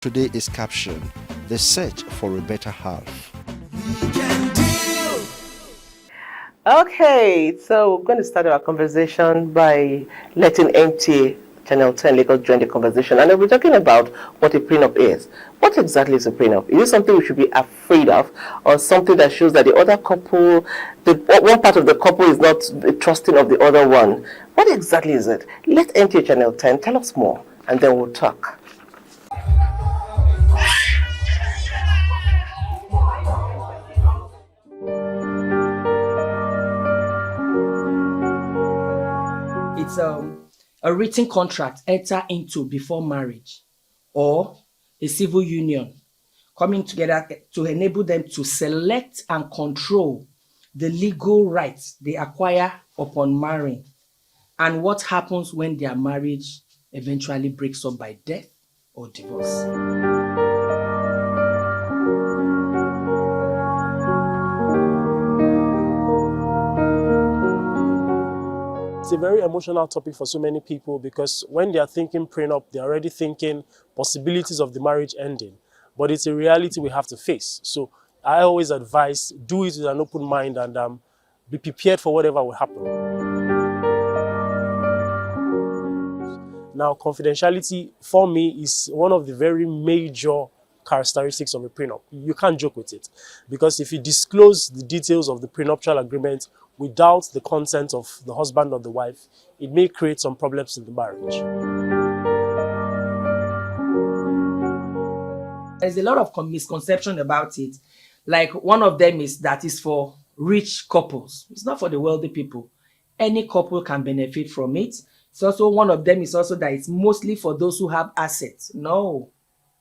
Today is captioned, The Search for a Better Half. Okay, so we're going to start our conversation by letting NTA Channel 10 Lagos join the conversation. And we're talking about what a prenup is. What exactly is a prenup? Is it something we should be afraid of, or something that shows that the other couple, one part of the couple is not trusting of the other one? What exactly is it? Let NTA Channel 10 tell us more, and then we'll talk. It's a written contract enter into before marriage, or a civil union coming together to enable them to select and control the legal rights they acquire upon marrying, and what happens when their marriage eventually breaks up by death or divorce. It's a very emotional topic for so many people because when they are thinking prenup, they're already thinking possibilities of the marriage ending. But it's a reality we have to face. So I always advise, do it with an open mind and be prepared for whatever will happen. Now, confidentiality for me is one of the very major characteristics of a prenup. You can't joke with it, because if you disclose the details of the prenuptial agreement without the consent of the husband or the wife, it may create some problems in the marriage. There's a lot of misconception about it. Like, one of them is that it's for rich couples. It's not for the wealthy people. Any couple can benefit from it. It's also, one of them is also that it's mostly for those who have assets. No,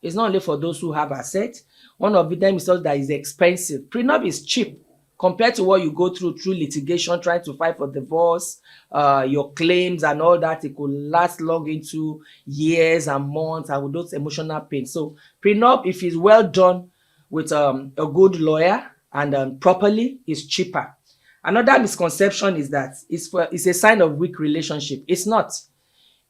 it's not only for those who have assets. One of them is also that it's expensive. Prenup is cheap compared to what you go through litigation, trying to fight for divorce, your claims and all that. It could last long into years and months, and with those emotional pain. So prenup, if it's well done with a good lawyer and properly, is cheaper. Another misconception is that it's a sign of weak relationship. It's not.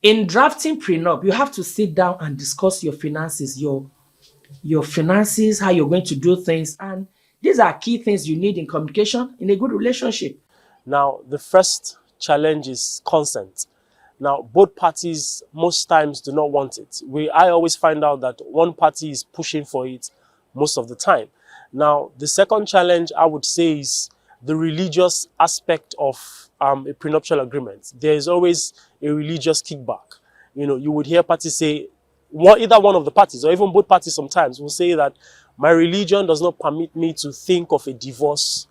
In drafting prenup, you have to sit down and discuss your finances, your finances, how you're going to do things, and these are key things you need in communication in a good relationship. Now, the first challenge is consent. Now, both parties most times do not want it. I always find out that one party is pushing for it most of the time. Now, the second challenge I would say is the religious aspect of a prenuptial agreement. There is always a religious kickback. You know, you would hear parties say, either one of the parties or even both parties sometimes will say that my religion does not permit me to think of a divorce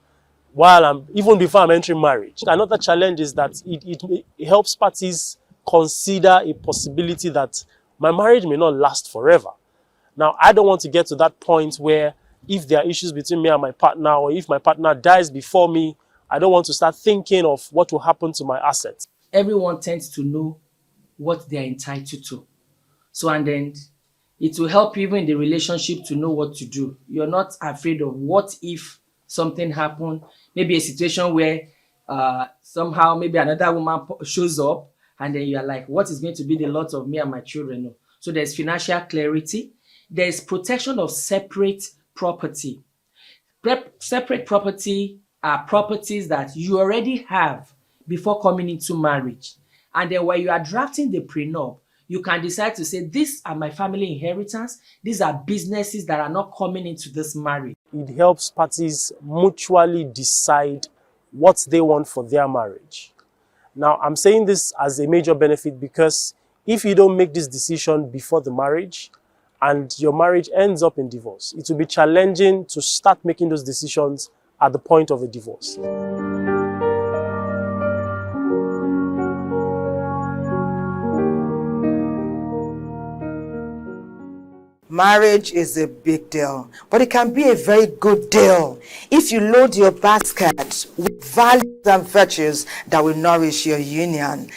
even before I'm entering marriage. Another challenge is that it helps parties consider a possibility that my marriage may not last forever. Now, I don't want to get to that point where if there are issues between me and my partner, or if my partner dies before me, I don't want to start thinking of what will happen to my assets. Everyone tends to know what they're entitled to. So, and then it will help you even in the relationship to know what to do. You're not afraid of what if something happened, maybe a situation where somehow maybe another woman shows up, and then you're like, what is going to be the lot of me and my children? No. So there's financial clarity. There's protection of separate property. Separate property are properties that you already have before coming into marriage. And then when you are drafting the prenup, you can decide to say, these are my family inheritance. These are businesses that are not coming into this marriage. It helps parties mutually decide what they want for their marriage. Now, I'm saying this as a major benefit because if you don't make this decision before the marriage and your marriage ends up in divorce, it will be challenging to start making those decisions at the point of a divorce. Marriage is a big deal, but it can be a very good deal if you load your basket with values and virtues that will nourish your union.